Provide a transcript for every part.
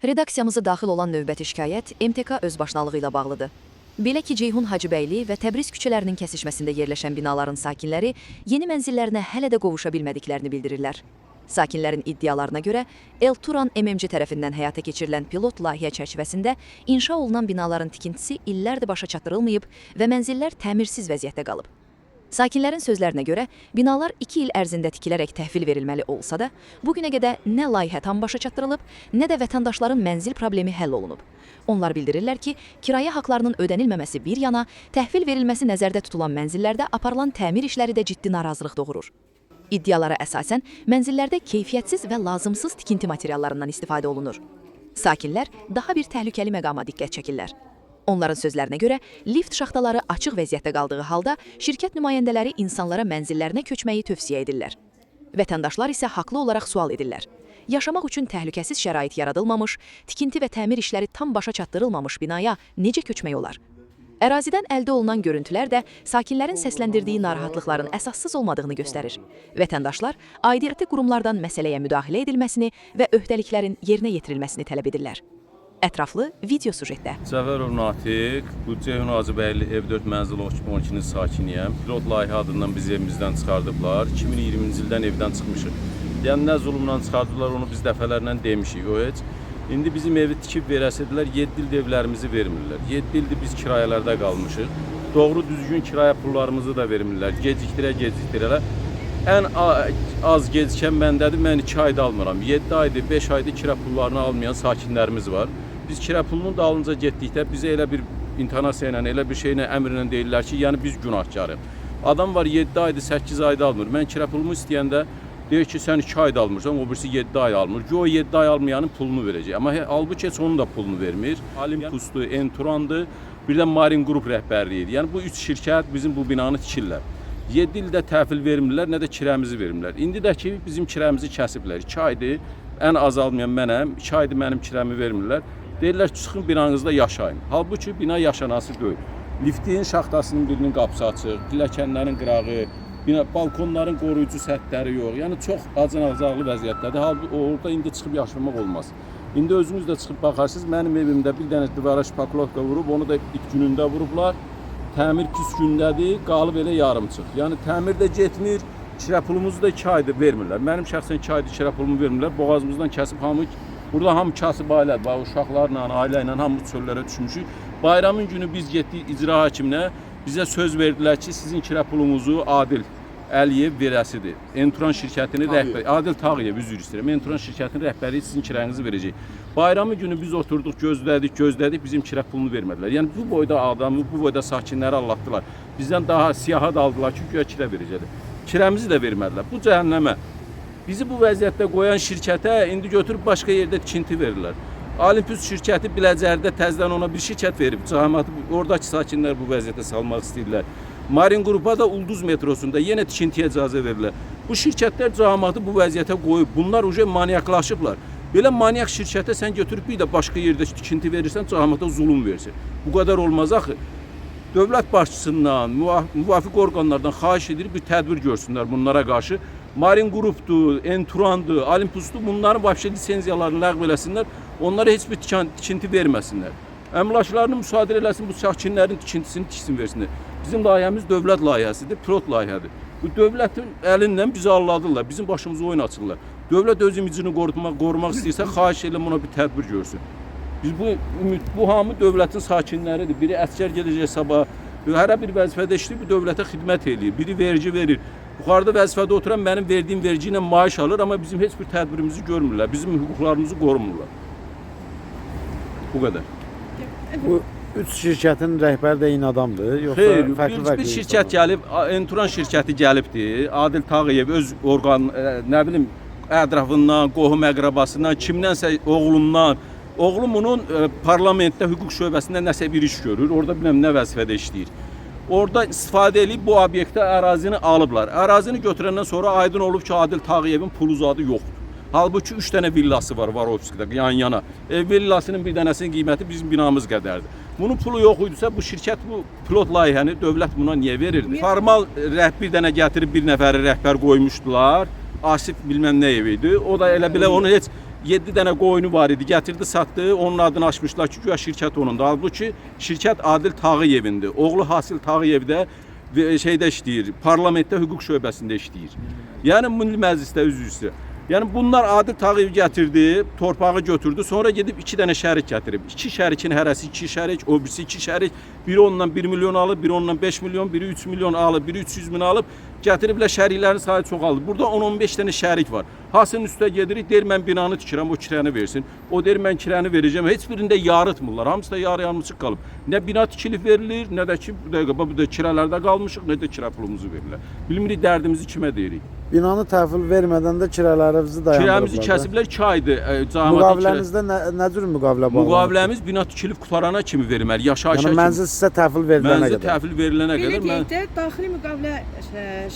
Redaksiyamıza daxil olan növbəti şikayət MTK özbaşınalığı ilə bağlıdır. Belə ki, Ceyhun Hacıbəyli və Təbriz küçələrinin kəsişməsində yerləşən binaların sakinləri yeni mənzillərinə hələ də qovuşa bilmədiklərini bildirirlər. Sakinlərin iddialarına görə, Elturan MMC tərəfindən həyata keçirilən pilot layihə çərçivəsində inşa olunan binaların tikintisi illərdir başa çatdırılmayıb və mənzillər təmirsiz vəziyyətdə qalıb. Sakinlərin sözlərinə görə, binalar 2 il ərzində tikilərək təhvil verilməli olsa da, bugünə qədər nə layihə tam başa çatdırılıb, nə də vətəndaşların mənzil problemi həll olunub. Onlar bildirirlər ki, kirayə haqlarının ödənilməməsi bir yana, təhvil verilməsi nəzərdə tutulan mənzillərdə aparılan təmir işləri də ciddi narazılıq doğurur. İddialara əsasən, mənzillərdə keyfiyyətsiz və lazımsız tikinti materiallarından istifadə olunur. Sakinlər daha bir təhlükəli məqama diqqət çəkirlər. Onların sözlərinə görə, lift şaxtaları açıq vəziyyətdə qaldığı halda şirkət nümayəndələri insanlara mənzillərinə köçməyi tövsiyə edirlər. Vətəndaşlar isə haqlı olaraq sual edirlər. Yaşamaq üçün təhlükəsiz şərait yaradılmamış, tikinti və təmir işləri tam başa çatdırılmamış binaya necə köçmək olar? Ərazidən əldə olunan görüntülər də sakinlərin səsləndirdiyi narahatlıqların əsassız olmadığını göstərir. Vətəndaşlar aidiyyatı qurumlardan məsələyə müdaxilə edilməsini və öhdəliklərin yerinə yetirilməsini tələb edirlər. Ətraflı video sujetdə. Cəfərov Natiq, bu Ceyhun Hacıbəyli ev 4 mənzil 12-ci sakiniyəm. Pilot layihə adından bizi evimizdən çıxardıblar. 2020-ci ildən evdən çıxmışıq. Yəni nə zulmla çıxardıblar, onu biz dəfələrlə demişik. O heç. İndi bizim evi tikib verəsədilər, 7 ildir evlərimizi vermirlər. 7 ildir biz kirayələrdə qalmışıq. Doğru düzgün kirayə pullarımızı da vermirlər. Gecikdirələr. Ən az gecikən məndədir, mən 2 ayda almıram. 7 aydır, 5 aydır kira pullarını almayan sakinlərimiz var. Biz kira pulunun dalınca getdikdə bizə elə bir intonasiya ilə, elə bir şeylə, əmrlə deyirlər ki, yəni biz günahkarıq. Adam var 7 aydır, 8 ayda almır. Mən kira pulumu istəyəndə deyir ki, sən 2 ayda almırsan, o birisi 7 ay almır. O 7 ay almayanın pulunu verəcək. Amma halbuki heç onun da pulunu vermir. Olympusdur, Enturandır, bir də Marin Qrup rəhbərliyidir. Yəni bu 3 şirkət bizim bu binanı tikirlər. 7 ildə təhvil vermirlər, nə də kirəmizi vermirlər. İndi də ki, bizim kirəmizi kəsiblər. 2 aydır, ən azalmayan mənəm, 2 aydır mənim kirəmi vermirlər. Deyirlər ki, çıxın binanızda yaşayın. Halbuki bina yaşanası deyil. Liftin şaxtasının birinin qapısı açıq, pilləkənlərin qırağı, balkonların qoruyucu səthləri yox. Yəni çox acınacaqlı vəziyyətdədir. Halbuki orada indi çıxıb yaşamaq olmaz. İndi özünüz də çıxıb baxarsınız, mənim evimdə bir dənə divara şpaklovka vurub, onu da ilk günündə vurublar. Təmir pis gündədir, qalıb elə yarımçıq. Yəni təmir də getmir, kirə pulumuzu da 2 aydır vermirlər. Mənim şəxsən 2 aydır kirə pulumu vermirlər. Boğazımızdan kəsib burada hamı kasıb ailədir. Uşaqlarla, ailə ilə hamı çöllərə düşmüşük. Bayramın günü biz getdik icra hakiminə. Bizə söz verdilər ki, sizin kirə pulumuzu Adil Əliyev verəsidir. Enturan şirkətinin rəhbəri, Adil Tağıyev, üzr istəyirəm. Enturan şirkətinin rəhbəri sizin kirənizi verəcək. Bayramın günü biz oturduq, gözlədik, bizim kirə pulunu vermədilər. Yəni bu boyda adamı, bu boyda sakinləri allatdılar. Bizdən daha siyaha da aldılar ki, güya kirə verəcəkdir. Kirəmizi də vermədilər. Bu cəhənnəmə bizi bu vəziyyətdə qoyan şirkətə indi götürüb başqa yerdə tikinti verirlər. Olympus şirkəti Biləcərdə təzədən ona bir şirkət verib. Cəmaəti oradakı sakinlər bu vəziyyətə salmaq istəyirlər. Marin Qrupa da Ulduz metrosunda yenə tikintiyə icazə verirlər. Bu şirkətlər cəmaəti bu vəziyyətə qoyub. Bunlar uje maniaklaşıblar. Belə maniak şirkətə sən götürüb bir də başqa yerdə tikinti verirsən, cəmaətə zulm versin. Bu qədər olmaz axı. Dövlət başçısından, müvafiq orqanlardan xahiş edir bir tədbir görsünlər bunlara qarşı. Marin Qrupdur, Enturandır, Olympusdur, bunların vəbşə lisenziyalarını ləğv eləsinlər, onlara heç bir tikinti verməsinlər. Əmlaklarını müsadirə eləsin, bu sakinlərin tikintisini tiksin versinlər. Bizim layihəmiz dövlət layihəsidir, pilot layihədir. Bu dövlətin əlindən bizi alladılar, bizim başımıza oyun açırlar. Dövlət öz imicini qorumaq istəyirsə, xahiş edirəm ona bir tədbir görsün. Biz bu hamı dövlətin sakinləridir. Biri əsgər gedəcək sabah, hərə bir vəzifədə işləyir, bu dövlətə xidmət eləyir. Biri vergi verir. Yuxarıda vəzifədə oturan mənim verdiyim vergi ilə maaş alır, amma bizim heç bir tədbirimizi görmürlər. Bizim hüquqlarımızı qorumurlar. Bu qədər. Bu 3 şirkətin rəhbəri də eyni adamdır, yoxsa fərqli-fərqli? Bir şirkət gəlib, Enturan şirkəti gəlibdir. Adil Tağıyev öz orqan, nə bilim, ətrafından, qohum əqrabasından, kimdənsə oğlundan, oğlum onun parlamentdə hüquq şöbəsində nəsə bir iş görür, orada bilməm nə vəzifədə işləyir. Orada istifadə edib bu obyektə ərazini alıblar. Ərazini götürəndən sonra aydın olub ki, Adil Tağıyevin pulu zadı yoxdur. Halbuki 3 dənə villası var Varovskidə yan-yana. Villasının bir dənəsinin qiyməti bizim binamız qədərdir. Bunun pulu yox idisə bu şirkət bu pilot layihəni dövlət buna niyə verirdi? Formal bir dənə gətirib bir nəfəri rəhbər qoymuşdular. Asif bilməm nə ev idi. O da elə belə onu heç 7 dənə qoyunu var idi, gətirdi, satdı. Onun adını açmışlar ki, güya şirkət onundur. Halbuki şirkət Adil Tağıyev'indir. Oğlu Hasil Tağıyev də şeydə işləyir, parlamentdə hüquq şöbəsində işləyir. Yəni Milli Məclisdə üzvüsü. Yəni bunlar Adil Tağıyev gətirdi, torpağı götürdü, sonra gedib 2 dənə şərik gətirib. 2 şərikin hərəsi 2 şərik, o birisi 2 şərik. Biri ondan 1 milyon alıb, biri ondan 5 milyon, biri 3 milyon alıb, biri 300 min alıb. Gətiriblər şəriklərin sayı çoxaldı. Burada 10-15 dənə şərik var. Hasının üstə gedirik, deyir mən binanı tikirəm, o kirəni versin. O deyir mən kirəni verəcəm. Heç birində yarıtmırlar. Hamısı da yarı-yarımçıq qalıb. Nə bina tikilib verilir, nə də ki bu da kiralərdə qalmışıq, nə də kira pulumuzu verirlər. Bilmirik dərdimizi kimə deyirik. Binanı təhvil vermədən də kiralarınızı dayandırıblar. Kirəmizi kəsiblər 2 aydır. Müqaviləmizdə nə cür müqavilə bağlanır? Müqaviləmiz bina tikilib qutarana kimi verilməli, yaşayışa yəni mənzil sizə təhvil verilənə mənzil qədər. təhvil verilənə Belə qədər mən deyək də, daxili müqavilə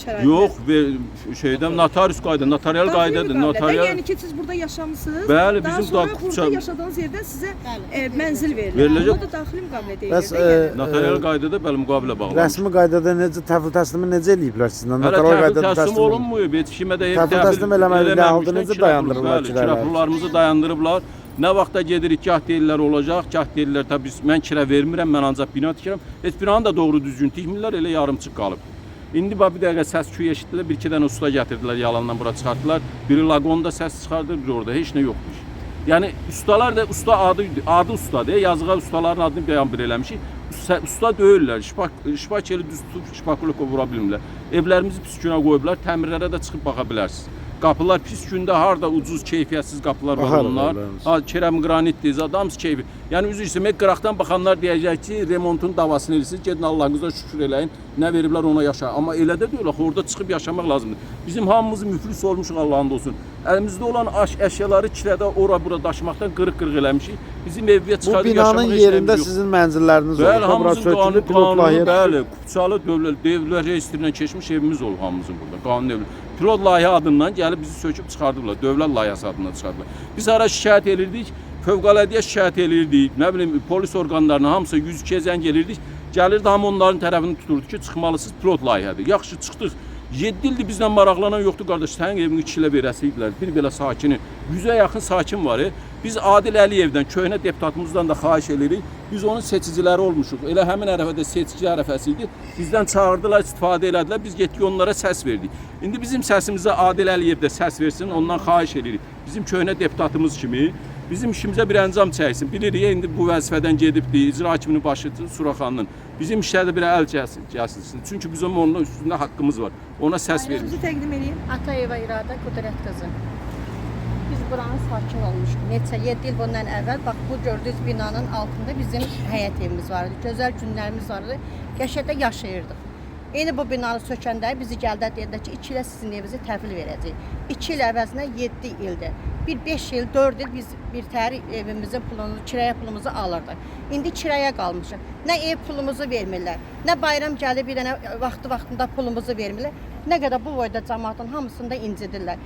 şəraitində. yox, şeydən notarius qayda, notarial qaydadır, notarial. Yəni ki, siz burada yaşamısınız. Bəli, daha bizim sonra da- burada yaşadığınız yerdən sizə mənzil verilir. Veriləcək. Buna da daxili müqavilə Bəs deyilir. Notarial qaydada bəli müqavilə bağlanır. rəsmi qaydada necə təhvil təslimi necə eləyiblər sizdən? Hələ Notarial təhvil qaydada təslim təslim olunmuyor. Yetişmə də Təhvil təslim eləməli aldığınızı dayandırırlar Kira kiralar. pullarımızı dayandırıblar. Nə vaxtda gedirik, gah deyirlər olacaq, gah deyirlər tabii mən kira vermirəm, mən ancaq bina tikirəm. Heç binanı da doğru düzgün tikmirlər, elə yarımçıq qalıb. İndi bax bir dəqiqə səs-küy eşitdilər, bir iki dənə usta gətirdilər, yalandan bura çıxartdılar. Biri laqonda səs çıxardır, biri orada heç nə yoxmuş. Yəni ustalar da usta adı ustadır. Yazığa ustaların adını bəyan bir eləmişik. Usta deyirlər, şpak eli düz tutub şpakuloko vura bilmirlər. Evlərimizi pis günə qoyublar, təmirlərə də çıxıb baxa bilərsiniz. Qapılar pis gündə harda ucuz, keyfiyyətsiz qapılar var Baxarıq onlar. evlərimiz. Ha, kerəm qranitdir, adamız keyfi. Yəni üzr istəmək qıraqdan baxanlar deyəcək ki, remontun davasını edirsiniz, gedin Allahınıza şükür eləyin. Nə veriblər ona yaşa. Amma elə də deyirlər, orada çıxıb yaşamaq lazımdır. Bizim hamımız müflis olmuşuq Allahın olsun. Əlimizdə olan əşyaları kirədə ora-bura daşımaqdan qırıq-qırıq eləmişik. Bizim evviyə Bu çıxardıb binanın yaşamaq yerində işləmiz yox. sizin mənzilləriniz Bəli, olub. Bura hamımızın sökülüb, pilot qanunu, layihə. bəli, Kupçalı dövlət reyestrindən keçmiş evimiz olub hamımızın burada. Qanun evli. Pilot layihə adından gəlib bizi söküb çıxardıblar. Dövlət layihəsi adından çıxardıblar. Biz hara şikayət edirdik, fövqəladiyyə şikayət edirdik. Nə bilim, polis orqanlarına hamısı 102-yə zəng edirdik. Gəlirdi, hamı onların tərəfini tuturdu ki, çıxmalısınız, pilot layihədir. Yaxşı, çıxdıq. 7 ildir bizdən maraqlanan yoxdur qardaş. Sənin evini 2 ilə verəsiydilər. Bir belə sakini, 100-ə yaxın sakin var. Biz Adil Əliyevdən, köhnə deputatımızdan da xahiş edirik. Biz onun seçiciləri olmuşuq. Elə həmin ərəfədə seçici ərəfəsi idi. Bizdən çağırdılar, istifadə elədilər. Biz getdik onlara səs verdik. İndi bizim səsimizə Adil Əliyev də səs versin, ondan xahiş edirik. Bizim köhnə deputatımız kimi bizim işimizə bir əncam çəksin. Bilirik, indi bu vəzifədən gedibdir, icra hakiminin başı Suraxanın. Bizim işlərdə bir əl kəsilsin. Çünki bizim onun üstündə haqqımız var. Ona səs verin. Sizi təqdim edeyim. Atayeva İradə Qudrət qızı. Biz buranın sakin olmuşuq. Neçə 7 il bundan əvvəl bax bu gördüyünüz binanın altında bizim həyət evimiz vardı. Gözəl günlərimiz vardı. Qəşədə yaşayırdıq. Eyni bu binanı sökəndə bizi gəldi dedilər ki, 2 ilə sizin evinizi təhvil verəcəyik. 2 il əvəzinə 7 ildir. Bir 5 il, 4 il biz bir təhər evimizin pulunu, kirayə pulumuzu alırdıq. İndi kiraya qalmışıq. Nə ev pulumuzu vermirlər, nə bayram gəlib bir dənə vaxtında pulumuzu vermirlər. Nə qədər bu boyda cəmaatın hamısını da incidirlər.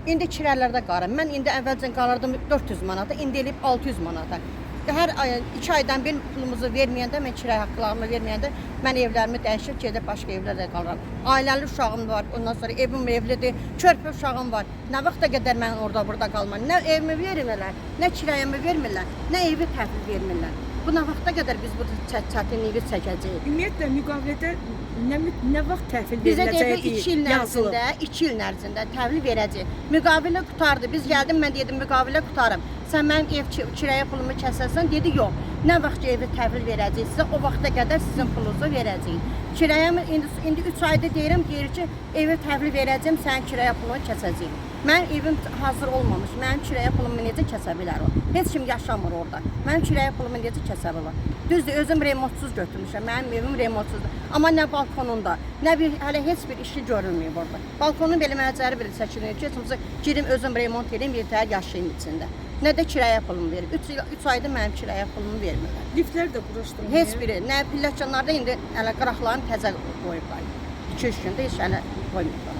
İndi kiralərdə qalır. Mən indi əvvəlcə qalırdım 400 manata, indi eləyib 600 manata. Hər ay 2 aydan bir pulumuzu verməyəndə, mən kira haqqlarımı verməyəndə mən evlərimi dəyişib gedib başqa evlərdə qalıram. Ailəli uşağım var, ondan sonra evim evlidir, körpə uşağım var. Nə vaxta qədər mən orada qalmam? Nə evimi vermirlər, nə kirayımı vermirlər, nə evi təhvil vermirlər. Bu nə vaxta qədər biz burada çətinliyi çəkəcəyik? Ümumiyyətlə müqavilədə nə vaxt təhvil Bizə veriləcəyi dedi 2 il ərzində, 2 il ərzində təhvil verəcək. Müqavilə qutardı. Biz gəldim, mən dedim müqavilə qutarım. Sən mənim ev kirayə pulumu kəsərsən, dedi yox. Nə vaxt ki evi təhvil verəcək sizə, o vaxta qədər sizin pulunuzu verəcəyik. Kirayəmi indi 3 ayda deyir ki, evi təhvil verəcəm, sənin kirayə pulunu kəsəcəyik. Mənim evim hazır olmamış. Mənim kirayə pulumu necə kəsə bilər o? Heç kim yaşamır orada. Mənim kirayə pulumu necə kəsə bilər? Düzdür, özüm remontsuz götürmüşəm. Mənim evim remontsuzdur. Amma nə balkonunda, nə bir hələ heç bir işi görünmüyor burada. Balkonun belə mənzərə belə çəkilir ki, girim özüm remont edeyim, bir təhər yaşayım içində. Nə də kirayə pulumu verir. 3 ayda mənim kirayə pulumu vermirlər. Liftlər də quraşdırılır. Heç biri, nə pilləkənlərdə indi hələ qıraqlarını təzə qoyublar. 2-3 gündə heç hələ qoymurlar.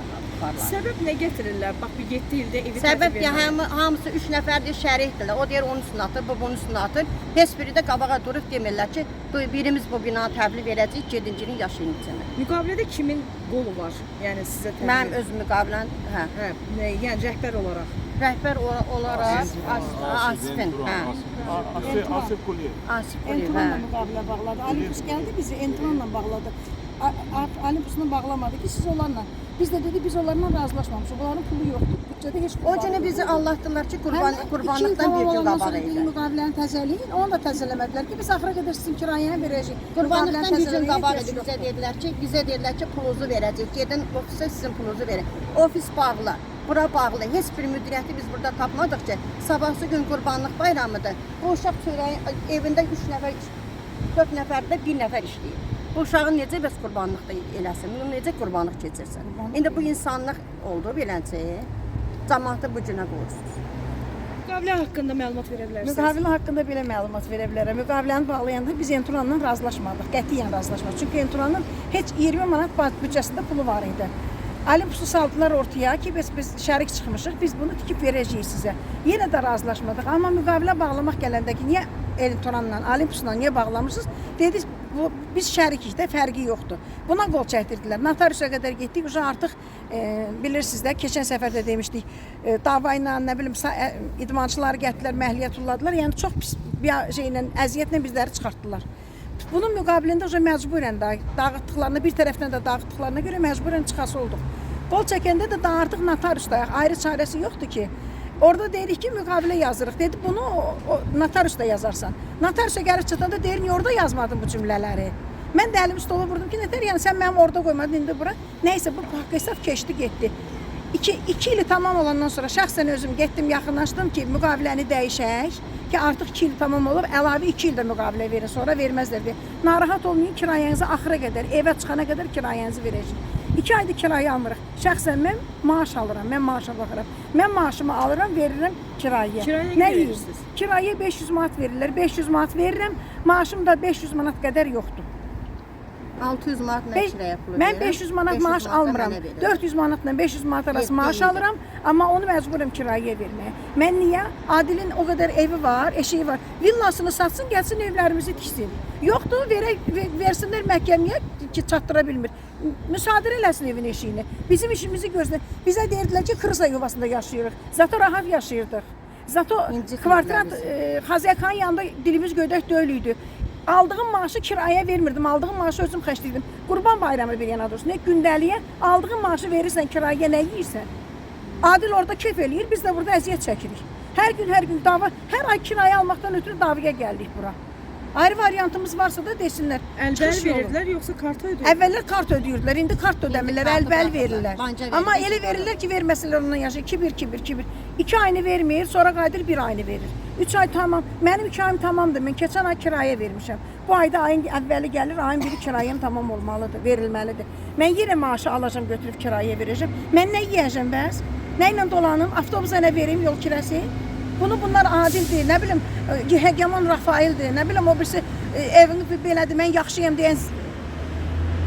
Səbəb nə gətirirlər? Bax bir 7 ildə evi Səbəb ya hamısı 3 nəfərdir şərikdirlər. O deyir onun üstünə atır, bu bunun üstünə atır. Heç biri də qabağa durub demirlər ki, birimiz bu binanı təhvil verəcəyik, 7-cinin yaşayın içində. Müqavilədə kimin qolu var? Yəni sizə təmin? Mənim öz müqavilən, hə. Yəni rəhbər olaraq. rəhbər olaraq Asifin, hə. Asif Quliyev. Asif Quliyev, Entronla hə. müqavilə bağladı. Olympus gəldi bizi Entronla bağladı. Olympusla bağlamadı ki siz onlarla. Biz də dedi biz onlarla razılaşmamışıq. Onların pulu yoxdur. Bütçədə heç O günü bizi Allahdılar ki, qurbanlıqdan bir gün qabaq idi. Müqaviləni təzələyin. Onu da təzələmədilər ki biz axıra qədər sizin kirayəni verəcəyik. Qurbanlıqdan bir gün təzələməyə qabaq ehtiyac idi. yoxdur. Bizə dedilər ki, pulunuzu verəcək. Gedin ofisə sizin pulunuzu verin. Ofis bağlı, bura bağlı. Heç bir müdiriyyəti biz burada tapmadıq ki, sabahsı gün qurbanlıq bayramıdır. Bu uşaq çörəyin evində 3 nəfər, 4 nəfərdə 1 nəfər işləyir. Bu uşağın necə bəs qurbanlıqda eləsin? Bunu necə qurbanlıq keçirsin? İndi bu insanlıq oldu beləncə. Cəmaatı bu günə qoyursunuz. Müqavilə haqqında məlumat verə bilərsiniz. Müqavilə haqqında belə məlumat verə bilərəm. Müqaviləni bağlayanda biz Entronla razılaşmadıq. Qətiyyən razılaşmadıq. Çünki Entronun heç 20 manat büdcəsində pulu var idi. Olympus'u saldılar ortaya ki biz şərik çıxmışıq, biz bunu tikib verəcəyik sizə. Yenə də razılaşmadıq. Amma müqavilə bağlamaq gələndə ki, niyə Entronla, Olympus'la niyə bağlamırsınız? Dedi, biz şərikik də, fərqi yoxdur. Buna qol çəkdirdilər. Notariusa qədər getdik. Artıq bilirsiniz də, keçən səfər də demişdik, dava ilə, nə bilim, idmançıları gətirdilər, məhliyə tulladılar. Yəni çox pis bir şeylə, əziyyətlə bizləri çıxartdılar. Bunun müqabilində məcburən də dağıtdıqlarına, bir tərəfdən də dağıtdıqlarına görə məcburən çıxası olduq. Qol çəkəndə də artıq notariusdayıq, ayrı çarəsi yoxdur ki. Orada deyirik ki, müqavilə yazırıq. Dedi, bunu notariusda yazarsan. Notariusa gəlib çıxanda deyir, niyə orada yazmadın bu cümlələri? Mən də əlimi stola vurdum ki, nətər, yəni sən mənim orada qoymadın, indi bura. Nəysə, bu haqq hesab keçdi, getdi. 2 ili tamam olandan sonra şəxsən özüm getdim, yaxınlaşdım ki, müqaviləni dəyişək. Ki artıq 2 il tamam olub, əlavə 2 ildə müqavilə verin, sonra verməzlər deyə. Narahat olmayın, kirayənizi axıra qədər, evə çıxana qədər kirayənizi verəcək. 2 ayda kirayə almırıq. Şəxsən mən maaş alıram, mən maaşa baxıram. Mən maaşımı alıram, verirəm kirayəyə. Kirayəyə Nə verirsiniz? Kirayə 500 manat verirlər, 500 manat verirəm, maaşım da 500 manat qədər yoxdur. 600 manat mən kirayə pulu Mən verirəm. 500 manat maaş almıram. 400 manatla 500 manat arası maaş alıram, amma onu məcburam kirayəyə verməyə. Mən niyə? Adilin o qədər evi var, eşiyi var. Villasını satsın, gəlsin evlərimizi tiksin. Yoxdur, versinlər məhkəməyə ki, çatdıra bilmir. Müsadirə eləsin evin eşiyini. Bizim işimizi görsün. Bizə deyirdilər ki, Kırsa yuvasında yaşayırıq. Zato rahat yaşayırdıq. Zato kvadrat Xazəkan yanında dilimiz gödək döylüydü. Aldığım maaşı kiraya vermirdim, aldığım maaşı özüm xərcləyirdim. Qurban bayramı bir yana dursun, nə gündəliyə aldığın maaşı verirsən kiraya, nə yeyirsən? Adil orada keyf eləyir, biz də burada əziyyət çəkirik. Hər gün dava, hər ay kiraya almaqdan ötürü davaya gəldik bura. Ayrı variantımız varsa da desinlər. Əlbəl verirdilər, yoxsa karta ödəyirdilər? Əvvəllər kart ödəyirdilər, indi kart ödəmirlər, əlbəl verirlər. Banca Amma verirlər, elə verirlər ki, verməsinlər ondan yaşayır. 2-1. 2 ayını vermir, sonra qayıdır 1 ayını verir. 3 ay tamam. Mənim 2 ayım tamamdır. Mən keçən ay kirayə vermişəm. Bu ayda ayın əvvəli gəlir, ayın biri kirayəm tamam olmalıdır, verilməlidir. Mən yenə maaşı alacağam, götürüb kirayə verəcəm. Mən nə yeyəcəm bəs? Nə ilə dolanım? Avtobusa nə verim yol kirəsi? Bunlar adildir, nə bilim, Həgəman Rafaildir, nə bilim, o birisi evini belədir, mən yaxşıyam deyən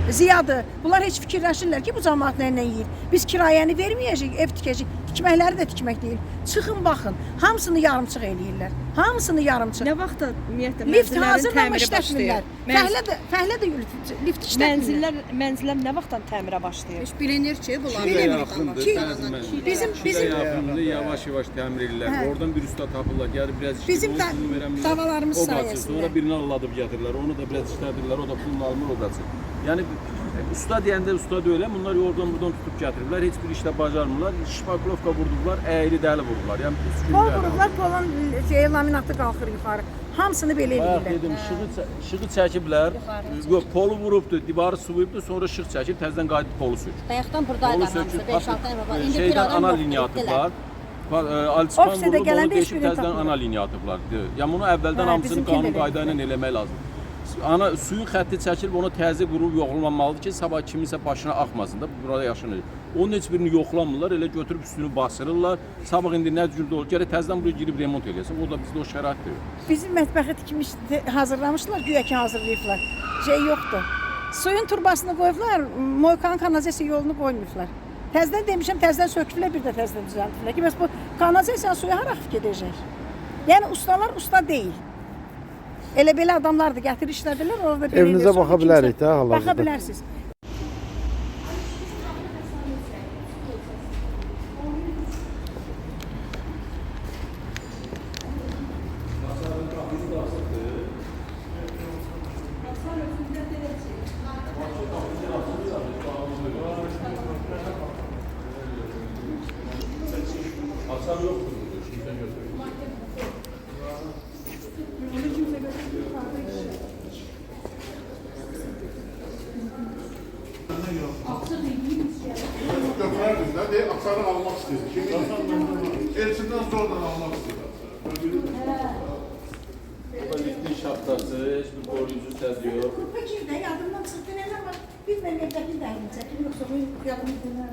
Ziyadır. Bunlar heç fikirləşirlər ki, bu cəmaat nə yeyir. Biz kirayəni verməyəcəyik, ev tikəcəyik. Tikməkləri də tikmək deyil. Çıxın, baxın, hamısını yarımçıq eləyirlər. Hamısını yarımçıq. Nə vaxtda ümumiyyətlə Lift mənzillərin hazır, amma təmiri başlayır? işlətmirlər. Fəhlə də lift işlətmirlər. Mənzillər nə vaxtdan təmirə başlayır? Heç bilinir ki, bunlar Bizim yaxındır, yavaş-yavaş təmir edirlər. Oradan bir usta tapırlar, gəlib biraz işləyir. Bizim davalarımız sayəsində. Sonra birini alladıb gətirirlər, onu da biraz işlədirlər, o da pulunu almır, o qaçır. Yəni usta deyəndə usta da elə, bunlar oradan buradan tutub gətiriblər, heç bir işlə bacarmırlar. Şpaklovka vurdular, əyri dəli vurdular. Yəni pis qol vururlar, qolun laminatı qalxır yuxarı. Hamısını belə bayaq edirlər. dedim, şığı çəkiblər. Yox, polu vurubdu, divarı sıvıyıbdı, sonra şıq çəkib, təzədən qayıdıb polu söküb. Bayaqdan buradaydı Polu hamısı, söküb, 5-6 ay var. İndi bir şeydən adam ana yoxdur, liniya etdilər. atıblar. Alçıpan Ofisdə vurulub, gələndə onu heç deşib birini təzədən tapmırlar. ana liniya atıblar. Yəni bunu əvvəldən Hə, hamısını bizimki qanun belə. qayda ilə eləmək lazım. Suyun xətti çəkilib, ona təzə qurulub yoxlanmalıdır ki, sabah kiminsə başına axmasın da, burada yaşanır. Onun heç birini yoxlamırlar, elə götürüb üstünü basırırlar. Sabah indi nə cürdü olur, gərək təzədən buraya girib remont eləsin. O da bizdə o şərait deyil. Bizim mətbəxi tikmiş, hazırlamışlar, güya ki hazırlayıblar. Şey yoxdur. Suyun turbasını qoyublar, Moykan kanalizasiya yolunu qoymuşlar. Təzədən demişəm, təzədən söküblər, bir də təzədən düzəltiblər ki, bəs bu kanalizasiya suya hara axıb gedəcək? Yəni ustalar usta deyil. Elə belə adamlardır, gətirir işlədirlər, orada belə Evinizə baxa bilərik də hal-hazırda. Baxa bilərsiniz. Hasarı almaq istəyir. Elçindən zorla almaq istəyir. Bu da liftin şaxtası, heç bir qoruyucu səs yox. Bu kimdə yadımdan çıxdı nə zaman bilməm evdəki dəyini çəkim yoxsa bu yadımdan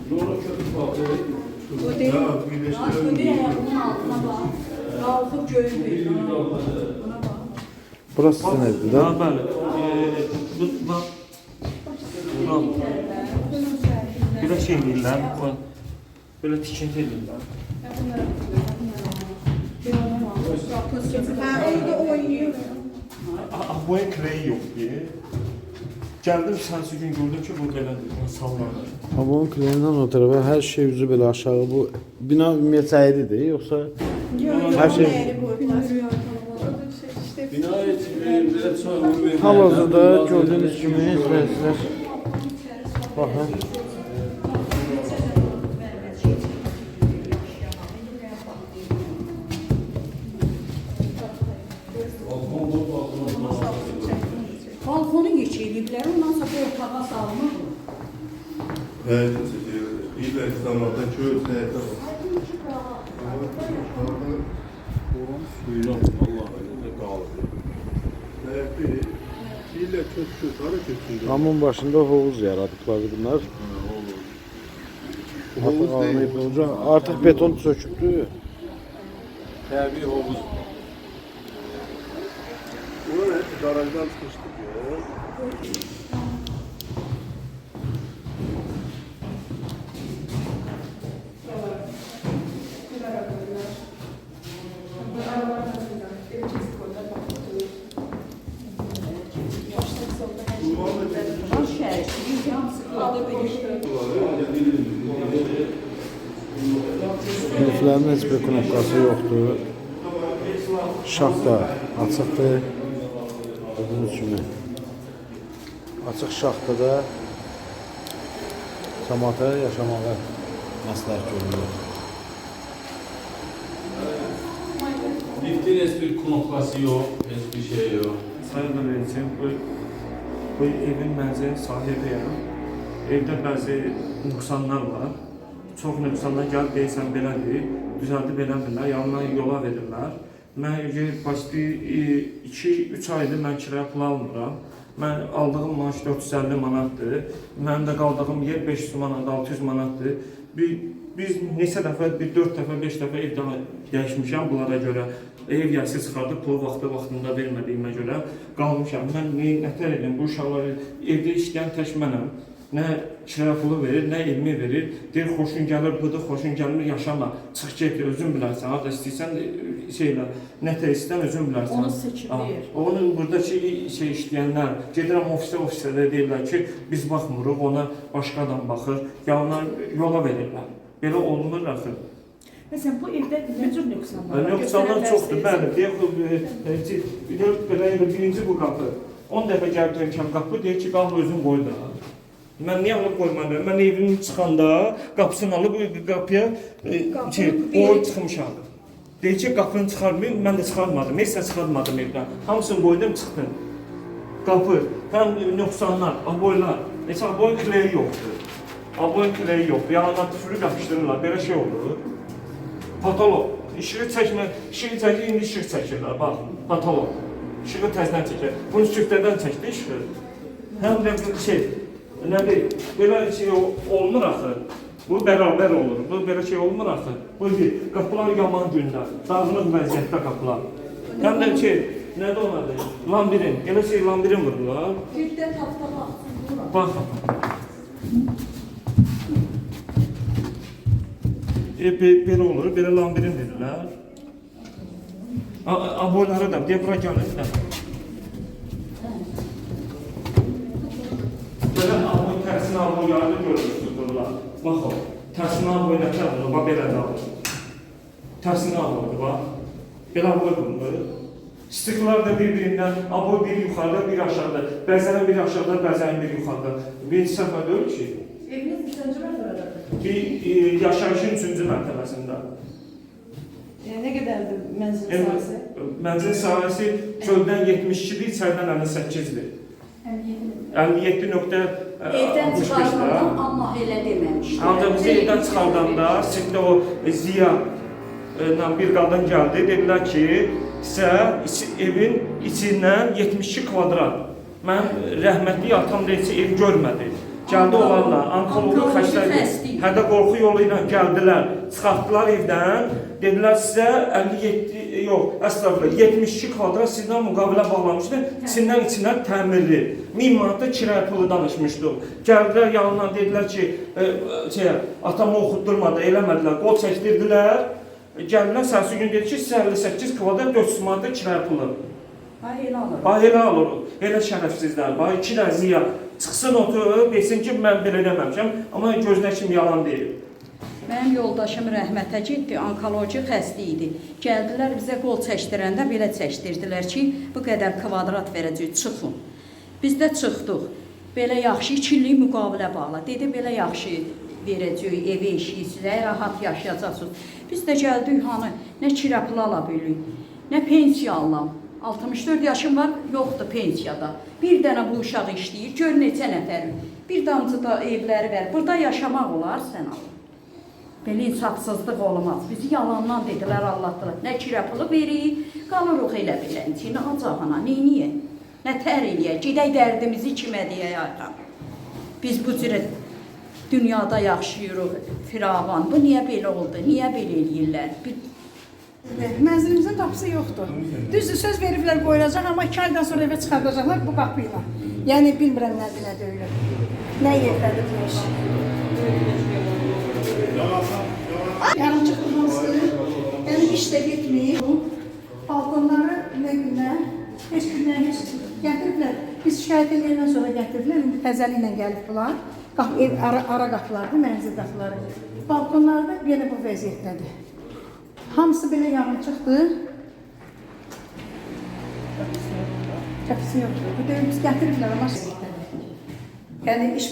Doğru köpük balığı. Burası sizin evdir də? Bəli. Belə şey deyirlər, belə tikinti edirlər. orada oynayır. Bu ekreyi yoxdur. Gəldim sənsi gün gördüm ki, bu belədir, sallanır. Amma bunun kliyindən o tərəfə hər şey üzü belə aşağı. Bu bina ümumiyyətlə əyridir, yoxsa hər şey Bina heç belə çox hal-hazırda gördüyünüz kimi izləyicilər. Baxın. Balkonu geçirdikleri ondan sonra bu otağa salınır. Evet, İllər İslamlardan köy səyətə var. suyuna Allah elində qalır. Səyəti, İllər köy hara köçündə? Hamın başında hovuz yaradıblar bunlar. Artıq almayıb olacaq. Artıq beton sökübdür. Təbii hovuz. Bunlar hep garajdan çıxmışdır ya. Liflərin heç bir knopkası yoxdur. Şaxta açıqdır. Gördüyünüz kimi. Açıq şaxtada cəmaata yaşamağa məsləhət görülür. Liftin heç bir knopkası yox, heç bir şey yox. Sənə də verəcəm, bu evin mənzil sahibiyəm. Evdə bəzi nöqsanlar var. Çox nöqsanlar gəlib deyirsən belədir, düzəldib eləmirlər, yanından yola verirlər. Mən başda 2-3 aydır mən kirayə pul almıram. Mən aldığım maaş 450 manatdır. Mənim də qaldığım yer 500 manat, 600 manatdır. Biz neçə dəfə, 4 dəfə, 5 dəfə ev dəyişmişəm bunlara görə. Ev yəsi çıxardıb, pulu vaxtında vermədiyimə görə qalmışam. Mən nətər edim, bu uşaqları evdə işləyən tək mənəm. Nə kirayə pulu verir, nə evimi verir. Deyir, xoşun gəlir, budur, xoşun gəlmir, yaşama. Çıx get, özün bilərsən. Harada istəyirsən, nətər istəyirsən, özün bilərsən. Onu seçilir. Onun buradakı işləyənlər, gedirəm ofisə də deyirlər ki, biz baxmırıq, ona başqa adam baxır. Yanlar yola verirlər. Belə olmur axı. Məsələn, bu evdə nə cür nöqsanlar var? Nöqsanlar çoxdur, bəli. Deyək, birinci bu qapı. 10 dəfə gəlib dönəkəm qapı, deyir ki, qalma özün qoy da. Mən niyə onu qoymadım? Mən evimi çıxanda qapısını alıb qapıya qoyub çıxmışam. Deyir ki, qapını çıxarmayın, mən də çıxarmadım. Heç nə çıxarmadım evdən. Hamısını qoydum, çıxdım. Qapı, həm nöqsanlar, aboylar. Heç aboyun kiləyi yoxdur. Aboyun kiləyi yoxdur. Yanına tüfürü yapışdırırlar, belə şey olur. Patolog. İşığı çəkmə, işığı çəkir, indi işıq çəkirlər. Bax, patolog. İşığı təzdən çəkir. Bunu süftədən çəkdi işığı. Həm də nədir, belə şey olmur axı. Bu bərabər olur. Bu belə şey olmur axı. Bu qapılar yaman gündə, dağınıq vəziyyətdə qapılar. Həm də nədir onadır? Lambirin, elə lambirin vurdular. Birdə tafta Bax. Belə olur, belə lambirin verirlər. Aboyları da, deyə bura gəlir. Belə aboy, tərsinə aboyları görürsünüz burada. Bax o, tərsinə aboy nətər olur, bax belə də olur. Tərsinə aboydur, bax. Belə aboy bulunur. Stiklar da bir-birindən, aboy bir yuxarıda, bir aşağıda. Bəzən bir aşağıda, bəzən bir yuxarıda. Birinci səfər deyil ki. Eviniz 3-cü mərtəbədədir? Bir yaşayışın 3-cü mərtəbəsində. Ne qədərdir mənzil sahəsi? Mənzil sahəsi çöldən 72-dir, içəridən 58-dir. 57.65-dir. Evdən çıxardandan Allah elə deməmişdir. Ancaq bizi evdən çıxardanda sizdə o Ziya ilə bir qadın gəldi, dedilər ki, sizə evin içindən 72 kvadrat. Mən rəhmətli atam da heç ev görmədi. Gəldi onlarla, onkoloji xəstəlik, hədə qorxu yolu ilə gəldilər, çıxartdılar evdən, dedilər sizə 72 kvadrat sizdən müqavilə bağlamışdı, içindən təmirli, 1000 manatda kirayə pulu danışmışdıq. Gəldilər yanından, dedilər ki, atamı oxutdurmadı, eləmədilər, qol çəkdirdilər, gəldilər, səhəsi gün dedi ki, sizə 58 kvadrat 400 manatda kirayə pulu. Elə alır, elə şərəfsizlər, 2 də ziya. Çıxsın otur, desin ki, mən belə deməmişəm, amma gözünə kimi yalan deyil. Mənim yoldaşım rəhmətə getdi, onkoloji xəstə idi. Gəldilər bizə qol çəkdirəndə belə çəkdirdilər ki, bu qədər kvadrat verəcək, çıxın. Biz də çıxdıq. Belə yaxşı 2 illik müqavilə bağla. Dedi, belə yaxşı verəcək, evi eşiyi sizə, rahat yaşayacaqsınız. Biz də gəldik, nə kira pulu ala bilirik, nə pensiya alam. 64 yaşım var, yoxdur pensiyada. Bir dənə bu uşaq işləyir, gör neçə nəfəri. Bir damcı da evləri ver. Burada yaşamaq olar sən Allah. Belə insafsızlıq olmaz. Bizi yalandan dedilər, Allah'tılar. Nə kira pulu verir, qalırıq elə belə. Nə acağına, neyniyə? Nə tər eləyək? Gedək dərdimizi kimə deyək ayqan. Biz bu cürə dünyada yaşayırıq, firavan. Bu niyə belə oldu? Niyə belə eləyirlər? Mənzilimizin qapısı yoxdur. Düzdür, söz veriblər qoyulacaq, amma 2 aydan sonra evə çıxardacaqlar bu qapı ilə. Yəni bilmirəm nədir, nə döyülür. Nə yerdədir bu iş? Yarımçıq hansı, yəni iş də getməyib. Balkonları nə günə, heç gündən heç gətiriblər. Biz şikayət edəndən sonra gətiriblər, indi təzəli ilə gəlib bunlar. Ev ara qapılardır, mənzil qapıları. Balkonlarda yenə bu vəziyyətdədir. Hamısı belə yarımçıqdır. Qapısı yoxdur. Bu döyüm biz gətiriblər, amma yəni iş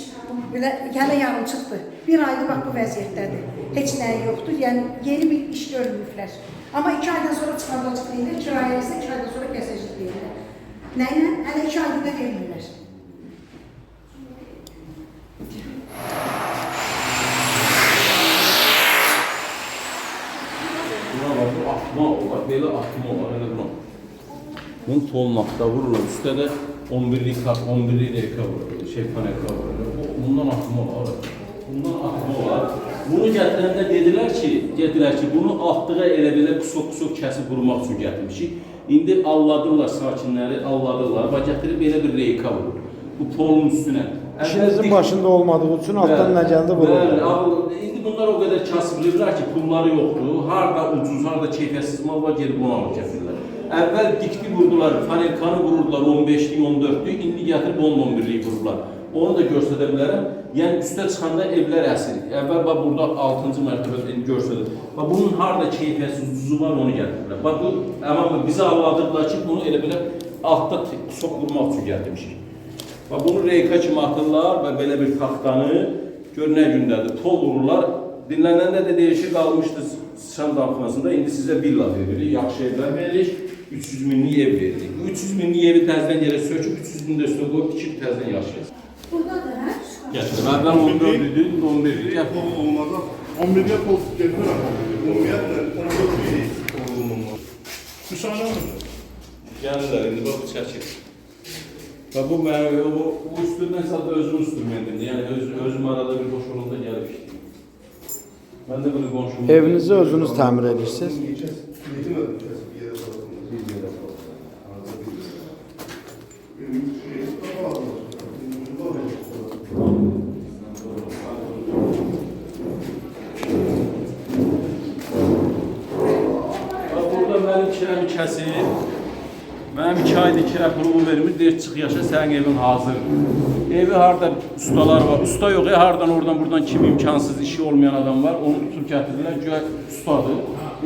belə hələ yarımçıqdır. Bir aydır bax bu vəziyyətdədir. Heç nəyi yoxdur. Yəni yeni bir iş görməyiblər. Amma 2 aydan sonra çıxardacaq deyirlər, kirayə isə 2 aydan sonra kəsəcək deyirlər. Nə ilə? Hələ 2 ayda da vermirlər. Atma olar, belə atma olar, elə buna. Bunun tolunaqda vurulur, üstə də 11'lik reka vurulur, paneka vurulur. Bundan atma olar. Bundan atma olar. Bunu gətirəndə dedilər ki, bunu atdığı elə belə qusok kəsib vurmaq üçün gətirmişik. İndi alladırlar sakinləri, alladırlar və gətirib belə bir reka vurur. Bu polun üstünə. İşinizin başında olmadığı üçün altdan nə gəldi vurur. İndi bunlar o qədər kasıb bilirlər ki, pulları yoxdur, harada ucuz, harada keyfiyyətsiz mal var, gelib onu alıb gətirirlər. Əvvəl dikti vurdular, panelkanı vururdular 15'lik, 14'lük, indi gətirib 10-11'lik vururlar. Onu da göstərə bilərəm. Yəni üstə çıxanda evlər əsir. Əvvəl burada 6-cı mərtəbədə göstərir. Bunun harada keyfiyyətsiz ucuzu var, onu gətirirlər. Amma bizi anladıqlar ki, bunu elə belə altda çox vurmaq üçün gətirmişik. Bunu reyka kimi atırlar və belə bir taxtanı gör nə gündədir, tol vururlar. Dinlənəndə də deyişi qalmışdı sıçan daxmasında, indi sizə villa veririk, yaxşı evlər veririk, 300 minlik ev veririk. Bu 300 minlik evi təzdən yerə söküb, 300 min də üstə qoyub, tikib təzdən yaşayacaq. Buradadır, hə? Gətirim, əvvəl 14'lüydü, 11'lik. Olmadı. 11'lik post getirəm. Ümumiyyətlə, 14'lük olunmalı. Müşahede mi? Gəlirlər, indi bax, bu çəkir. Bu üstündən sadəcə özüm üstürməndir. Yəni özüm arada bir boş olanda gəlib işləyim. Mən də bunu qonşum. Evinizi özünüz təmir edirsiniz? Burada mənim kirəmi kəsir. Mənim 2 ayda kira pulumu vermir, deyir çıx yaşa, sənin evin hazır. Evi harada ustalar var, usta yox, hardan oradan buradan kim imkansız işi olmayan adam var, onu tutup gətirirlər, güya ustadır.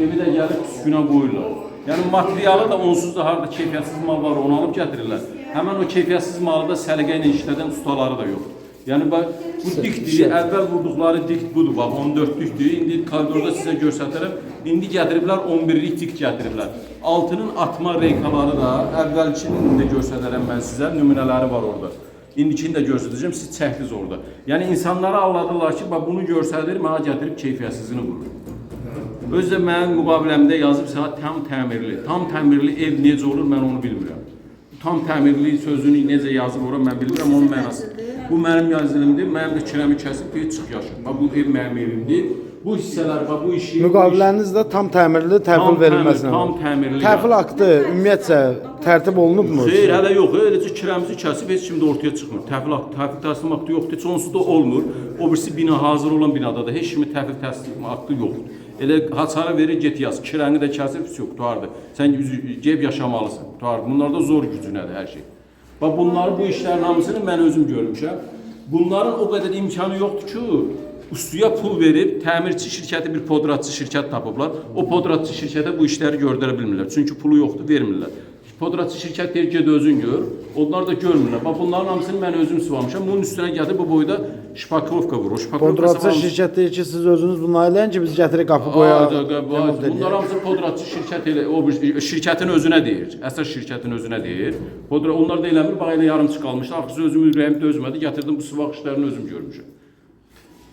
Evi də gəlib püskünə qoyurlar. Yəni materialı da onsuz da harada keyfiyyətsiz mal var, onu alıb gətirirlər. Həmən o keyfiyyətsiz malı da səliqə ilə işlədən ustaları da yoxdur. Yəni bax bu dikdir, əvvəl vurduqları dik budur, bax 14-lükdür. İndi koridorda sizə göstərərəm. İndi gətiriblər 11-lik dik gətiriblər. Altının atma reykaları da əvvəlkinin də göstərərəm mən sizə, nümunələri var orada. İndikini də göstərəcəm, siz çəkdiniz orada. Yəni insanları anladırlar ki, bax bunu göstərir, mənə gətirib keyfiyyətsizini vurur. Özdə mənim müqaviləmdə yazıb sənə tam təmirli. Tam təmirli ev necə olur, mən onu bilmirəm. Tam təmirli sözünü necə yazılır ora mən bilmirəm, onun mənası. Bu mənim yazılımdır, mənim də kirəmi kəsib bir çıx yaşım. Bax bu ev mənim evimdir. Bu hissələr, bax bu işi... Müqaviləniz də tam təmirli təhvil verilməsinə. Tam təmirli. Təhvil aktı ümumiyyətcə tərtib olunubmu? Xeyr, hələ yox. Eləcə kirəmizi kəsib heç kim də ortaya çıxmır. Təhvil təslim aktı yoxdur, heç onsuz da olmur. O birisi bina hazır olan binada da heç kimin təhvil təslim aktı yoxdur. Elə haçara verir, get yaz. Kirəni də kəsib, yox, tutardı. Sən ceb yaşamalısan, tutardı. Bunlarda zor gücünədir hər şey. Bax, bunların bu işlərin hamısını mən özüm görmüşəm. Bunların o qədər imkanı yoxdur ki, üstüyə pul verib, təmirçi şirkəti bir podratçı şirkət tapıblar. O podratçı şirkətə bu işləri gördərə bilmirlər. Çünki pulu yoxdur, vermirlər. Podratçı şirkət deyir, ged özün gör. Onlar da görmürlər. Bax, bunların hamısını mən özüm sıvamışam. Bunun üstünə gətirib bu boyda şpakovka vurur. Podratçı şirkət deyir ki, siz özünüz bunu eləyin ki, biz gətirib qapı qoyaq. Bunlar hamısı podratçı şirkət elə, o şirkətin özünə deyir. Əsas şirkətin özünə deyir. Onlar da eləmir, bax elə yarımçı qalmışlar. Axısı özüm ürəyim dözmədi, gətirdim bu sıvaq işlərini özüm görmüşəm.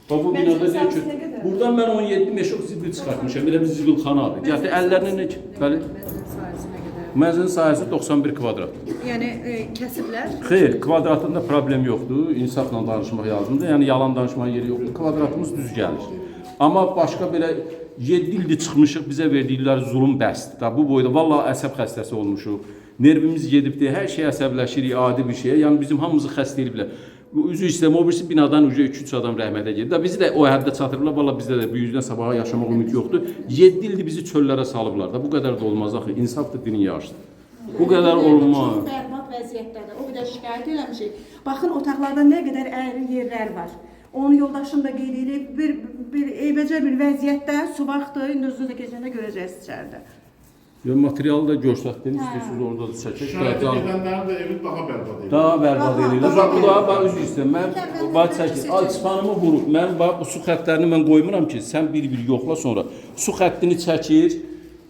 Bax, bu binada deyir ki, buradan mən 17 meşok zibil çıxartmışam. Elə bir zibilxanadır. Gətir, əllərinə nə ki, bəli. Mənzilin sahəsi 91 kvadrat. Yəni kəsiblər? Xeyr, kvadratında problem yoxdur. İnsafla danışmaq lazımdır. Yəni yalan danışmaq yeri yoxdur. Kvadratımız düz gəlir. Amma başqa belə 7 ildir çıxmışıq, bizə verdikləri zulm bəsdir. Bu boyda vallahi əsəb xəstəsi olmuşuq. Nervimiz gedibdir, hər şey əsəbləşirik, adi bir şeyə. Yəni bizim hamımızı xəstə ediblər. Üzü istəmə, o birisi binadan 2-3 adam rəhmətə gedir. Bizi də o həddə çatırırlar, valla bizdə də bu yüzdən sabaha yaşamaq ümid yoxdur. 7 ildir bizi çöllərə salıblar da, bu qədər də olmaz axı, insaf da dinin yaşdır. Bu qədər olmaz. Çox bərbad vəziyyətdədir, o qədər şikayət eləmişik. Baxın, otaqlarda nə qədər əyri yerlər var. Onun yoldaşım da qeyd edib, bir eybəcər bir vəziyyətdə su vaxtı, indi özünüz də keçəndə görəcəksiniz içəridə. Materialı da görsətdiniz, istəyirsiniz orada da çəkək. Şəhət edənlərin də evi daha bərbad edir. Daha bərbad edirlər. Bax, bu da üzr istəyirəm. Mən bax çəkir. Alçıpanımı vurub. Mən bax bu su xəttlərini mən qoymuram ki, sən bir-bir yoxla sonra. Su xəttini çəkir,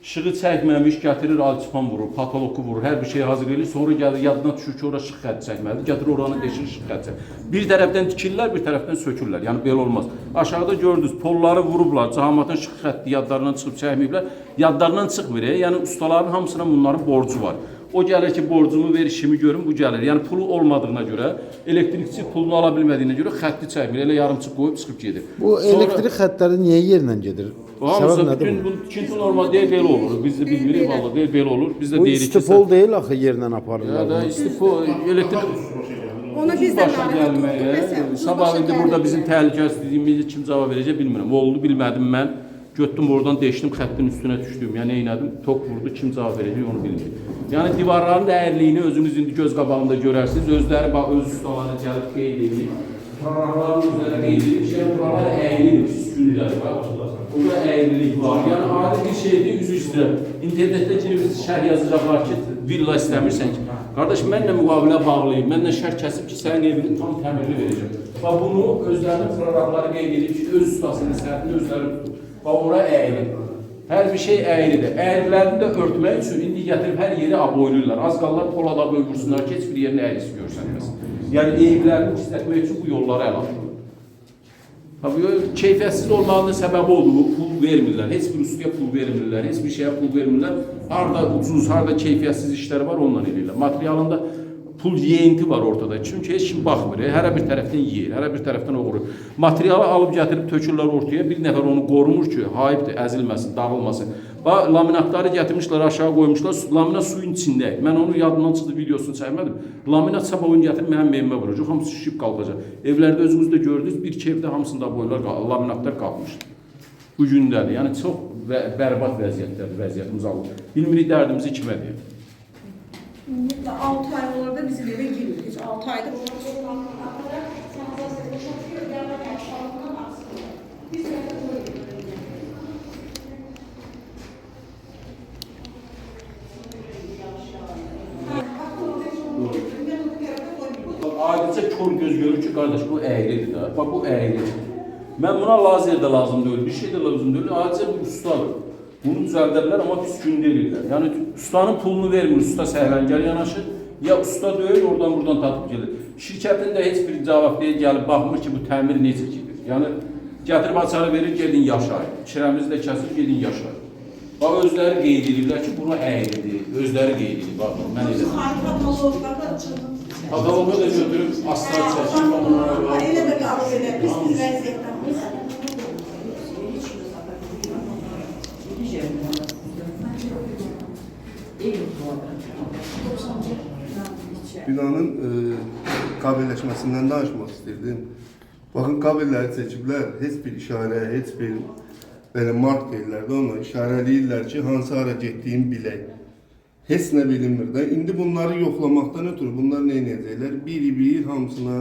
şığı çəkməmiş gətirir, alçıpan vurur, patoloku vurur, hər bir şey hazır edir. Sonra gəlir yadına düşür ki, ora şıq xətti çəkməlidir. Gətirir oranı deşir, şıq xətti çək. Bir tərəfdən tikirlər, bir tərəfdən sökürlər. Yəni belə olmaz. Aşağıda gördünüz, polları vurublar, cahamatın şıq xətti yadlarından çıxıb çəkməyiblər. Yadlarından çıxmır. Yəni ustaların hamısına bunların borcu var. O gəlir ki, borcumu ver, işimi görüm, bu gəlir. Yəni pulu olmadığına görə, elektrikçi pulunu ala bilmədiyinə görə xətti çəkmir. Elə yarımçıq qoyub çıxıb gedir. Bu elektrik xəttləri niyə yerlə gedir? Hamısı bütün tikinti normal deyil, belə olur. Biz də bilmirik, vallahi deyil, belə olur. Biz də deyirik ki, istipol deyil axı yerlə aparırlar. Ya da istipol, elektrik Onu biz də başa gəlməyə, sabah indi burada bizim təhlükəsizliyimizi kim cavab verəcək bilmirəm. Oldu, bilmədim mən. Götdüm oradan deşdim, xəttin üstünə düşdüm. Yəni eylədim, tok vurdu, kim cavab verəcək onu bilmir. Yəni divarların dəyərliyini özünüz indi göz qabağında görərsiniz. Özləri bax öz ustalarına gəlib qeyd edir. Proqramların üzərində qeyd edir ki, buralar əyrilir, süskünlər var. Burada əyrilik var. Yəni adi bir şeydir, üzü istəyirəm. İnternetdə girib şərh yazacaqlar ki, villa istəmirsən ki. Qardaş, mənlə müqavilə bağlayıb, mənlə şərt kəsib ki, sənin evini tam təmirli verəcəm. Bax bunu özlərinin proqramları qeyd edir ki, öz ustasının səhətini özləri tutur. Bax, ora əyri. Hər bir şey əyridir. Əyrilərini də örtmək üçün indi gətirib hər yeri aboyluyurlar. Az qallar polada bölgürsünlər ki, heç bir yerin əyrisi görsənməsin. Yəni, eyblərini istətmək üçün bu yolları əl atılır. Keyfiyyətsiz olmağının səbəbi olduğu pul vermirlər. Heç bir ustaya pul vermirlər, heç bir şeyə pul vermirlər. Harada ucuz, harada keyfiyyətsiz işləri var, ondan edirlər. Materialında pul yeyinti var ortada. Çünki heç kim baxmır. Hərə bir tərəfdən yeyir, hərə bir tərəfdən oğurur. Materialı alıb gətirib tökürlər ortaya. Bir nəfər onu qorumur ki, hayıbdır, əzilməsin, dağılmasın. Bax, laminatları gətirmişlər, aşağı qoymuşlar. Laminat suyun içində. Mən onu yadımdan çıxdı, videosunu çəkmədim. Laminat sabah onu gətirib mənim evimə vuracaq. Hamısı şişib qalxacaq. Evlərdə özünüz də gördünüz, bir iki evdə hamısında boylar, laminatlar qalxmışdı. Bu gündədir. Yəni çox bərbad vəziyyətdədir, vəziyyətimiz alır. Bilmirik dərdimizi kimə deyir. Ümumiyyətlə 6 ay olur da bizim evə girmir. Heç 6 aydır. Ayrıca kör göz görür ki, qardaş bu əyridir də. Bax bu əyridir. Mən buna lazer də lazım deyil, bir şey də lazım deyil. Aciz bir ustadır. Bunu düzəldərlər, amma pis gün deyirlər. Yəni ustanın pulunu vermir, usta səhvəngər yanaşır. Ya usta deyil, oradan buradan tatıb gelir. Şirkətin də heç bir cavab deyil, gəlib baxmır ki, bu təmir necə gedir. Yəni gətirib açarı verir, gedin yaşayın. Kirəmizi də kəsir, gedin yaşayın. Bax özləri qeyd edirlər ki, buna əyridir. Özləri qeyd edir. Bax mən elə. Kataloqu da götürüb astar çəkib onlara. Elə də qalıb elə pis bir vəziyyətdə. Binanın kabelləşməsindən danışmaq istirdim. Baxın, kabelləri çəkiblər, heç bir işarə, heç bir belə mark deyirlər də ona, işarələyirlər ki, hansı hara getdiyini bilək. Heç nə bilinmir də. İndi bunları yoxlamaqdan ötürü bunlar nə edəcəklər? Bir hamısına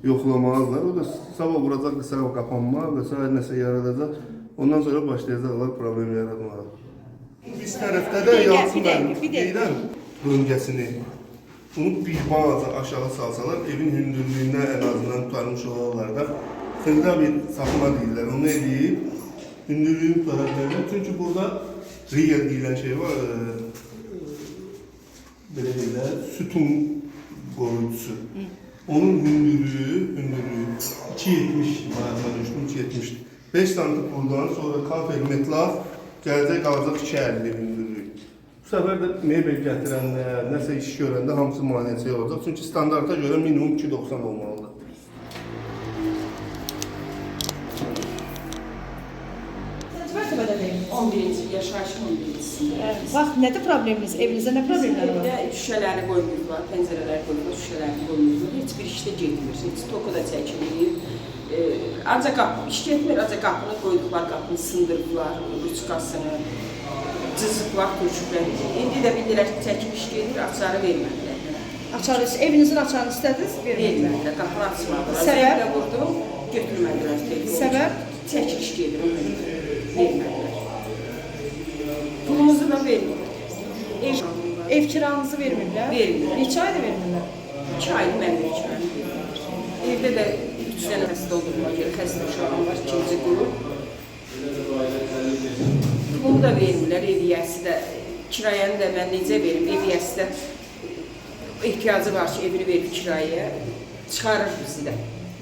yoxlamazlar. O da sabah vuracaq, sabah qapanma və s. nəsə yaradacaq. Ondan sonra başlayacaqlar problem yaratmağa. Biz tərəfdə də yansın deyirəm bölgəsini. Bunu bir balaca aşağı salsalar, evin hündürlüyündən ən azından tutarmış olarlar da xırda bir sapma deyirlər. Onu edib, hündürlüyünü tutarlar. Çünki burada real deyilən şey var. Belə deyirlər, sütun qoruyucusu. Onun hündürlüyü 2.70 bazen düşdüm, 2.70. 5 santim buradan sonra kafel metlaf gələcək qalacaq 2.50 hündürlüyü. Bu səfər də mebel gətirənlər, nəsə iş görəndə hamısı maneəsi olacaq. Çünki standarta görə minimum 2.90 olmalıdır. Necə mərtəbədə deyim? 11-ci yaşayışın 11-cisində. Bax, nədir probleminiz? Evinizdə nə problemlər var? Evdə şüşələri qoymurlar, pəncərələri qoymurlar, şüşələri qoymurlar. Heç bir işdə getmir, heç toku da çəkilir. Ancaq iş getmir, ancaq qapını qoyduqlar, qapını sındırdılar, ruçkasını, cızıqlar, turşuklar. İndi də bildirlər ki, çəkib iş gedir, açarı vermədilər. Açarı, evinizin açarını istədiniz? Vermədilər, qapını açmadılar. Səbəb? Zənglə vurdum, götürmədilər telefonu. Səbəb? Çəkiliş gedir, vermədilər. Pulumuzu da vermədilər. Ev kiranızı vermirlər? Vermirlər. Neçə ayda vermirlər? 2 aydır mənim 2 ayım vermirlər. Evdə də 3 dənə xəstə olduğuma görə xəstə uşağım var, 2-ci qrup. Bunu da vermirlər, ev yiyəsi də. Kirayəni də mən necə verim, ev yiyəsi də ehtiyacı var ki, evini verib kirayəyə, çıxarır bizi də.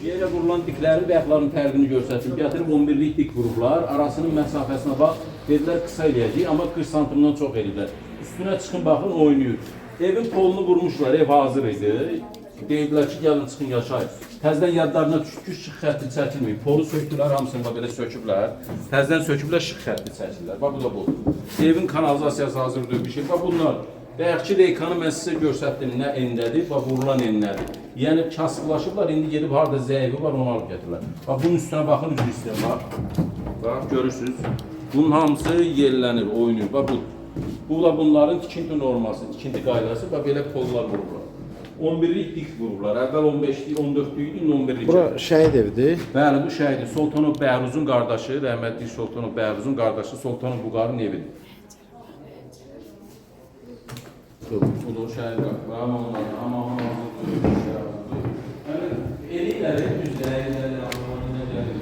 Yerə vurulan diklərin və yaxların fərqini göstərsin. Gətirib 11-lik dik vurublar, arasının məsafəsinə bax, dedilər qısa eləyəcək, amma 40 santimdən çox eləyirlər. Üstünə çıxın, baxın, oynayır. Evin polunu vurmuşlar, ev hazır idi. Deyiblər ki, gəlin çıxın yaşayın. Təzdən yadlarına düşdü ki, şıx xətti çəkilməyib. Polu sökdülər, hamısını da belə söküblər. Təzdən söküblər, şıx xətti çəkirlər. Bax, bu da bu. Evin kanalizasiyası hazırdır bir şey. Bax, bunlar. Bəyəkçi reykanı mən sizə göstərdim, nə endədir, bax, vurulan endədir. Yəni, kasıqlaşıblar, indi gedib harada zəifi var, onu alıp gətirirlər. Bax, bunun üstünə baxın, üzr istəyəm, bax. Bax, görürsünüz. Bunun hamısı yerlənir, oynayır. Bax, bu. Bu da bunların tikinti norması, tikinti qaydası, bax, belə pollar vururlar. 11-lik dik vururlar. Əvvəl 15-lik, 14-lik idi, 11-lik. Bura şəhid evidir. Bəli, bu şəhidi. Sultanov Bəhruzun qardaşı, rəhmətli Sultanov Bəhruzun qardaşı Sultanov Buqarın evidir. Bu da o şəhid qapı. Aman. Elikləri, düzləri, Allah'ın nələri.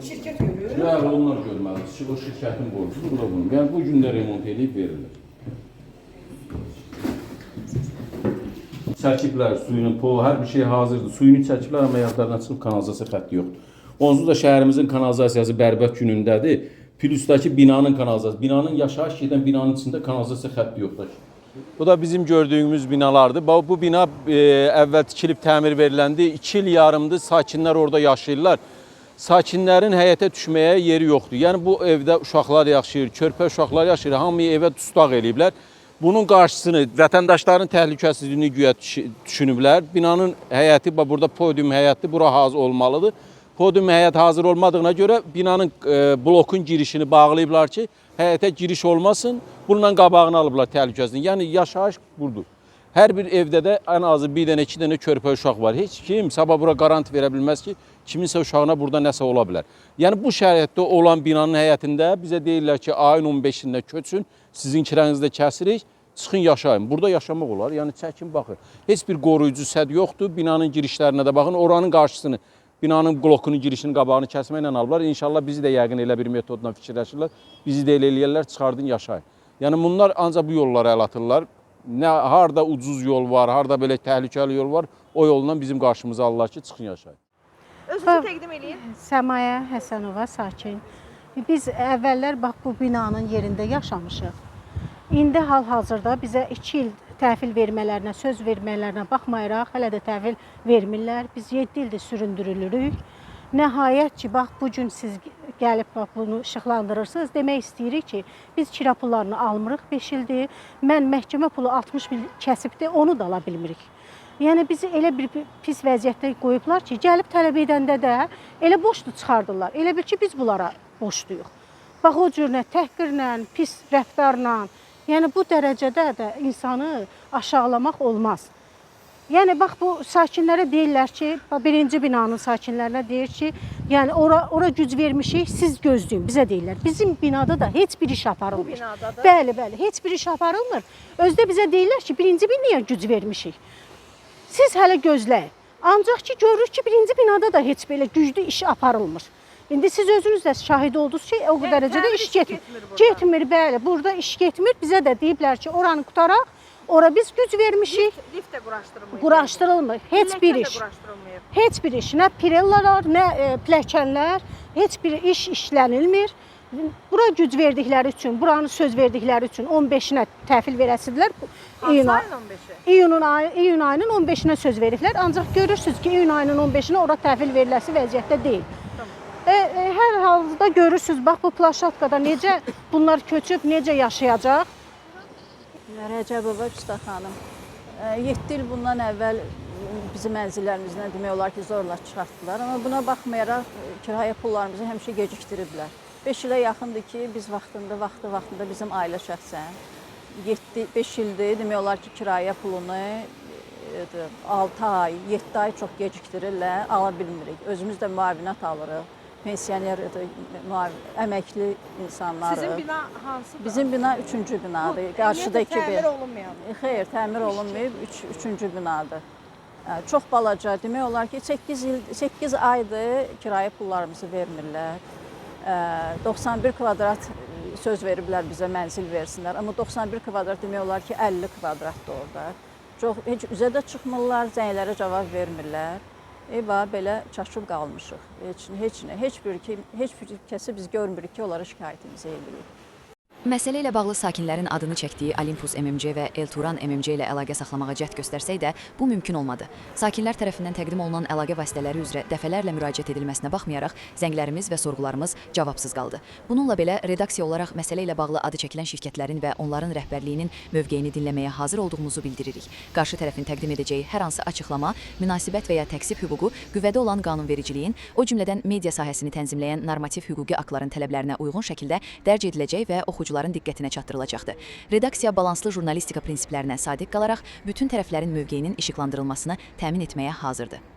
Şirkət görür. Bəli, onlar görməlidir. O şirkətin borcudur, bu da bunun. Yəni, bu gündə remont edib verilir. Çəkiblər suyunu, hər bir şey hazırdır. Suyunu çəkiblər, amma yadlarına çıxıb kanalizasiya xətti yoxdur. Onsuz da şəhərimizin kanalizasiyası bərbət günündədir. Plusdakı binanın kanalizasiyası. Binanın yaşayış gedən binanın içində kanalizasiya xətti yoxdur. Bu da bizim gördüyümüz binalardır. Bu bina əvvəl tikilib təmir veriləndi. 2 il yarımdır, sakinlər orada yaşayırlar. Sakinlərin həyətə düşməyə yeri yoxdur. Yəni bu evdə uşaqlar yaşayır, körpə uşaqlar yaşayır, hamıyı evə dustaq eləyiblər. Bunun qarşısını, vətəndaşların təhlükəsizliyini güya düşünüblər. Binanın həyəti, burada podium həyəti, bura hazır olmalıdır. Podium həyət hazır olmadığına görə binanın blokun girişini bağlayıblar ki, həyətə giriş olmasın. Bununla qabağını alıblar təhlükəsini. Yəni yaşayış budur. Hər bir evdə də ən azı bir dənə, iki dənə körpə uşaq var. Heç kim sabah bura garanti verə bilməz ki, kiminsə uşağına burada nəsə ola bilər. Yəni bu şəraitdə olan binanın həyətində bizə deyirlər ki, ayın 15-də köçün, sizin kirənizdə kəsirik, çıxın yaşayın. Burada yaşamaq olar. Yəni çəkin baxın. Heç bir qoruyucu sədd yoxdur. Binanın girişlərinə də baxın. Oranın qarşısını, binanın blokunun girişinin qabağını kəsməklə alıblar. İnşallah bizi də yəqin elə bir metodla fikirləşirlər. Bizi də elə eləyərlər, çıxardın yaşayın. Yəni bunlar ancaq bu yollara əl atırlar. Nə harda ucuz yol var, harda belə təhlükəli yol var, o yolla bizim qarşımıza alırlar ki, çıxın yaşayın. Özünüzü təqdim eləyin. Səmaya Həsənova sakin. Biz əvvəllər bax bu binanın yerində yaşamışıq. İndi hal-hazırda bizə 2 il təhvil vermələrinə, söz vermələrinə baxmayaraq hələ də təhvil vermirlər. Biz 7 ildir süründürülürük. Nəhayət ki, bax bu gün siz gəlib bax bunu işıqlandırırsınız. Demək istəyirik ki, biz kira pullarını almırıq 5 ildir. Mən məhkəmə pulu 60 min kəsibdir, onu da ala bilmirik. Yəni bizi elə bir pis vəziyyətdə qoyublar ki, gəlib tələb edəndə də elə boşdu çıxardırlar. Elə bil ki, biz bunlara boşduyuq. Bax o cürlə, təhqirlə, pis rəftarla, yəni bu dərəcədə də insanı aşağılamaq olmaz. Yəni bax bu sakinlərə deyirlər ki, birinci binanın sakinlərinə deyir ki, yəni ora güc vermişik, siz gözləyin, bizə deyirlər. Bizim binada da heç bir iş aparılmır. Bu binada da? Bəli, bəli, heç bir iş aparılmır. Özdə bizə deyirlər ki, birinci binaya güc vermişik. Siz hələ gözləyin. Ancaq ki, görürük ki, birinci binada da heç belə güclü iş aparılmır. İndi siz özünüz də şahid oldunuz ki, o dərəcədə iş getmir. Getmir, bəli, burada iş getmir. Bizə də deyiblər ki, oranı qutaraq, ora biz güc vermişik. Lift də quraşdırılmır. Quraşdırılmır. Heç bir iş. Heç bir iş. Nə pirellalar, nə pilləkənlər, heç bir iş işlənilmir. Bura güc verdikləri üçün, buranı söz verdikləri üçün 15-nə təhvil verəsidilər. Hansı ayın 15-i? İyun ayının 15-nə söz veriblər. Ancaq görürsünüz ki, iyun ayının 15-nə ora təhvil veriləsi vəziyyətdə deyil. Hər halda görürsünüz, bax bu plaşatkada necə bunlar köçüb, necə yaşayacaq? Rəcəbova Usta xanım, 7 il bundan əvvəl bizim mənzillərimizdən demək olar ki, zorla çıxartdılar. Amma buna baxmayaraq kirayə pullarımızı həmişə gecikdiriblər. 5 ilə yaxındır ki, biz vaxtında bizim ailə şəxsən 5 ildir demək olar ki, kirayə pulunu 6 ay, 7 ay çox gecikdirirlər, ala bilmirik. Özümüz də müavinət alırıq. Pensioner, əməkli insanları. Sizin bina hansıdır? Bizim bina 3-cü binadır. Qarşıdakı bir. Təmir olunmayan? Xeyr, təmir olunmayıb, 3-cü binadır. Çox balaca, demək olar ki, 8 aydır kirayə pullarımızı vermirlər. 91 kvadrat söz veriblər bizə mənzil versinlər. Amma 91 kvadrat demək olar ki, 50 kvadratdır orada. Heç üzə də çıxmırlar, zənglərə cavab vermirlər. Belə çaşıb qalmışıq. Heç bir kəsi biz görmürük ki, onlara şikayətimizi edirik. Məsələ ilə bağlı sakinlərin adını çəkdiyi Olympus MMC və Elturan MMC ilə əlaqə saxlamağa cəhd göstərsək də, bu mümkün olmadı. Sakinlər tərəfindən təqdim olunan əlaqə vasitələri üzrə dəfələrlə müraciət edilməsinə baxmayaraq, zənglərimiz və sorğularımız cavabsız qaldı. Bununla belə redaksiya olaraq məsələ ilə bağlı adı çəkilən şirkətlərin və onların rəhbərliyinin mövqeyini dinləməyə hazır olduğumuzu bildiririk. Qarşı tərəfin təqdim edəcəyi hər hansı açıqlama, münasibət və ya təksib hüququ qüvvədə olan qanunvericiliyin, o cümlədən media sahəsini tənzimləyən normativ hüquqi aktların tələblərinə uyğun şəkildə dərc ediləcək və oxucuların diqqətinə çatdırılacaqdır. Redaksiya balanslı jurnalistika prinsiplərinə sadiq qalaraq bütün tərəflərin mövqeyinin işıqlandırılmasını təmin etməyə hazırdır.